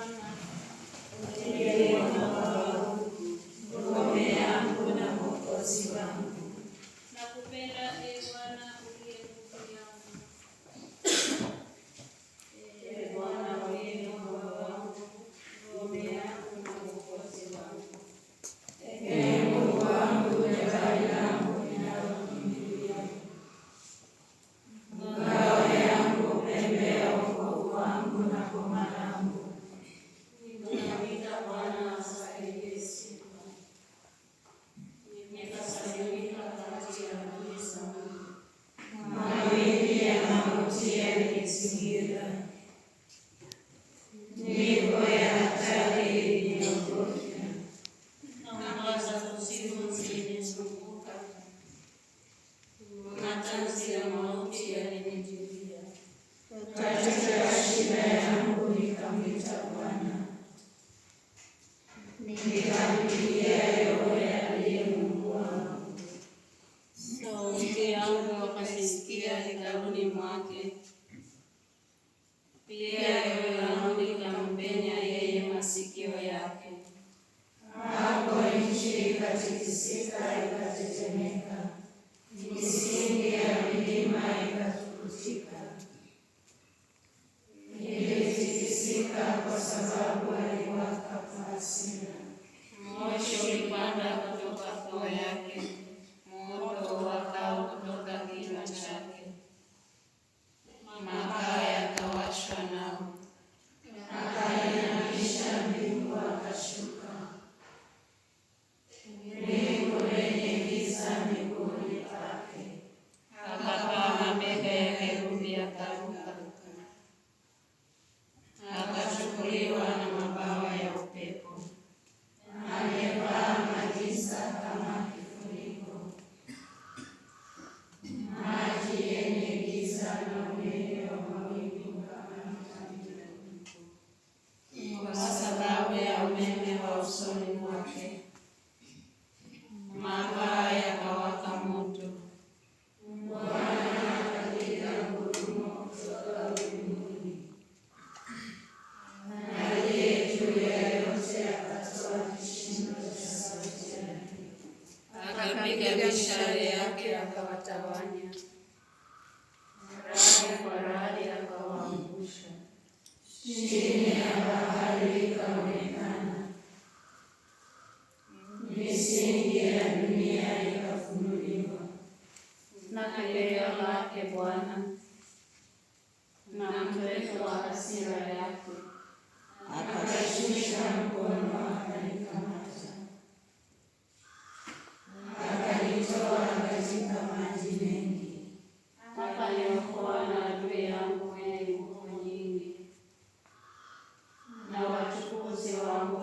Bwana, ndiye mwamba wangu, ngome yangu na mwokozi wangu. Nakupenda ee Bwana, uliye nguvu yangu. Ee Bwana, uliye mwamba wangu, ngome yangu na mwokozi wangu. Ee Mungu wangu, jabali langu ninalokimbilia, ngao yangu, pembe ya wokovu wangu na boma langu. Ninamwita Bwana asaidie sifa. Nimekasirika kati ya adui zangu. Mawimbi ya mauti yanizingira. Miiba ya hatari iliniogofya. Anga za kuzimu zilinizunguka. Matanzi ya mauti yalinijia. Katika shida yangu nikamwita Bwana. Nikamlilia Yehova aliye Mungu wangu. Sauti yangu akasikia hekaluni mwake. Pia yoyo langu likampenya yeye masikio yake. Hapo nchi ikatikisika ikatetemeka, misingi ya milima ikatukutika. Ilitikisika kwa sababu aliwaka kwa hasira. Moshi ulipanda kutoka koo yake, moto wakao kutoka kinywa chake. Makaa yakawashwa nao. Akainamisha mbingu akashuka. Mbingu lenye giza miguuni pake. Akapaa mabega ya kerubi akaruka. Akachukuliwa na mabawa ya upepo. Amevaa magiza kama kifuniko. Maji yenye giza na unene wa mawingu kama mtandiko. Kwa sababu ya umeme wa usoni mwake, makaa yakawaka moto. Bwana akapiga ngurumo kutoka mbinguni. Aliye juu ya yote akatoa kishindo cha sauti yake. Akapiga mishale yake akawatawanya. Radi kwa radi akawaangusha. Chini ya bahari ikaonekana. Misingi ya dunia ikafunuliwa. Na kelele lake Bwana, na mpepo wa hasira yake. Akashusha mkono akanikamata. Akanitoa katika maji mengi. Akaniokoa na adui yangu mwenye nguvu nyingi. Na wachukuzi wangu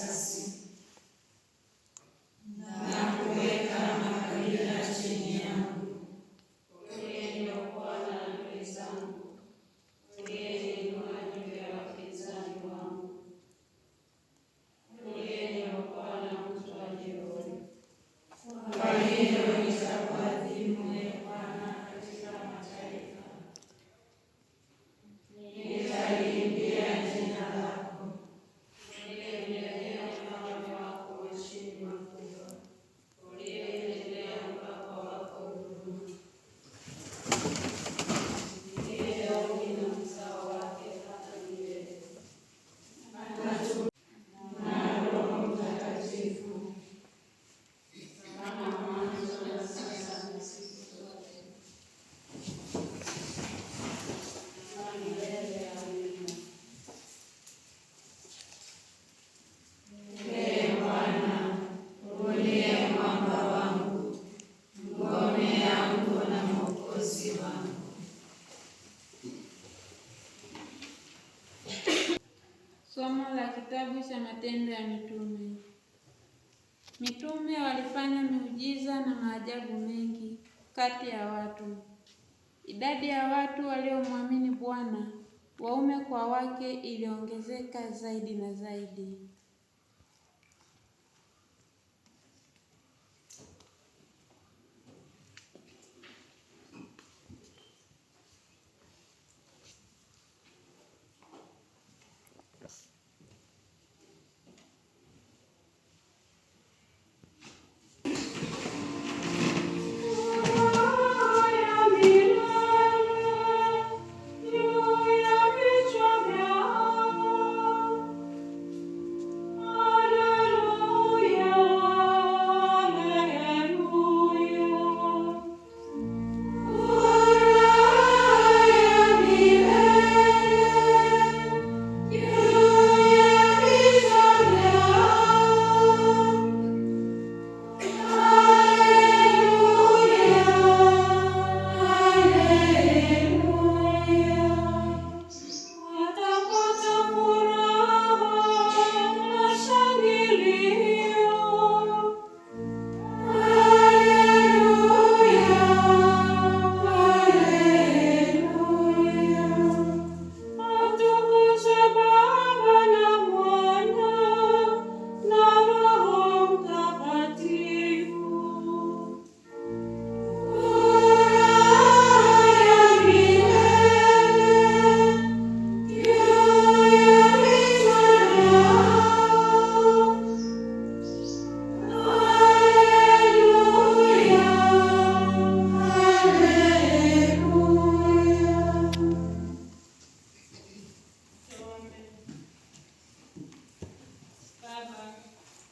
kisasi na kuweka makabila chini yangu. Uliyeniokoa na adui zangu, uliyeniinua juu ya wapinzani wangu, uliyeniokoa na mtu wa jeuri. Kwa hiyo nitakuadhimu, Ee Bwana, katika mataifa, nitaliimbia jina lako. Uliyeniletea ufalme wako mashini makubwa, uliyeniletea mpaka wako huruma. Ndiye Daudi na mzao wake hata milele, na Roho Mtakatifu kama mwanzo na sasa na siku zote na milele. Amina. Ee Bwana, uliye mwamba wangu, ngome yangu na mwokozi wangu. Somo la kitabu cha Matendo ya Mitume. Mitume walifanya miujiza na maajabu mengi kati ya watu. Idadi ya watu waliomwamini Bwana, waume kwa wake, iliongezeka zaidi na zaidi.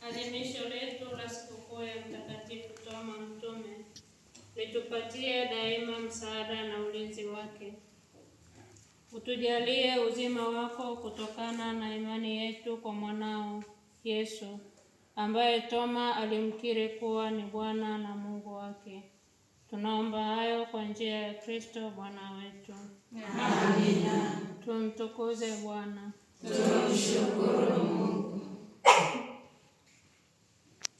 Adhimisho letu la sikukuu ya Mtakatifu Toma Mtume litupatie daima msaada na ulinzi wake. Utujalie uzima wako kutokana na imani yetu kwa mwanao Yesu, ambaye Toma alimkiri kuwa ni Bwana na Mungu wake. Tunaomba hayo kwa njia ya Kristo Bwana wetu. Amina. Tumtukuze Bwana. Tumshukuru Mungu.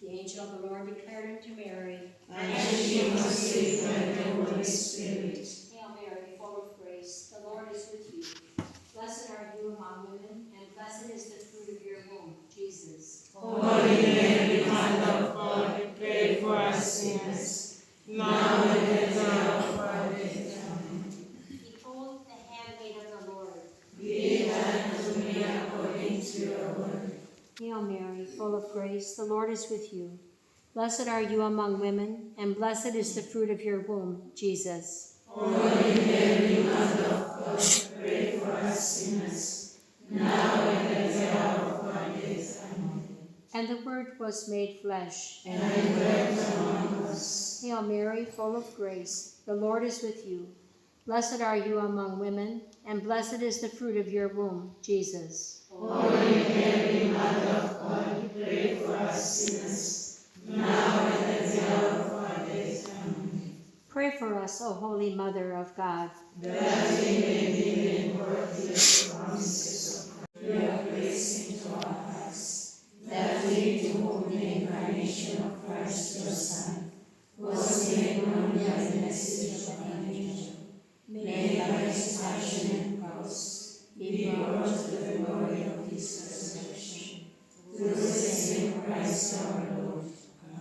The angel of the Lord declared unto Mary, And she was conceived by the Holy Spirit. Hail Mary, full of grace, the Lord is with you. Blessed are you among women, and blessed is the fruit of your womb, Jesus. Holy Mary, Mother of God, pray for us sinners, now and at the hour of our death. Amen. Behold the handmaid of the Lord. Be it done to me according to your word. Hail Mary, full of grace, the Lord is with you. Blessed are you among women, and blessed is the fruit of your womb, Jesus. Holy Mary, Mother of God, pray for us sinners, now and at the hour of our death. Amen. And the Word was made flesh, And dwelt among us. Hail Mary, full of grace, the Lord is with you. Blessed are you among women, and blessed is the fruit of your womb, Jesus. Holy Mary, Mother of God, pray for us sinners, now and at the hour of our death. Amen. Pray for us, O Holy Mother of God, that we may be made worthy of the promises of Christ. Your grace into our hearts, that incarnation of Christ your Son, who was made known by the message of an angel, made by his passion and cross, be brought to the glory of his resurrection. Through the same Christ our Lord.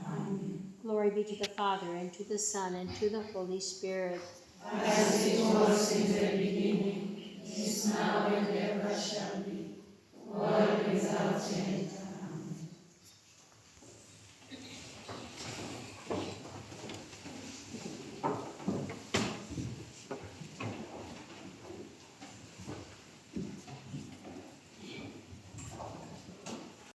Amen. Glory be to the Father, and to the Son, and to the Holy Spirit. As it was in the beginning, is now, and ever shall be, world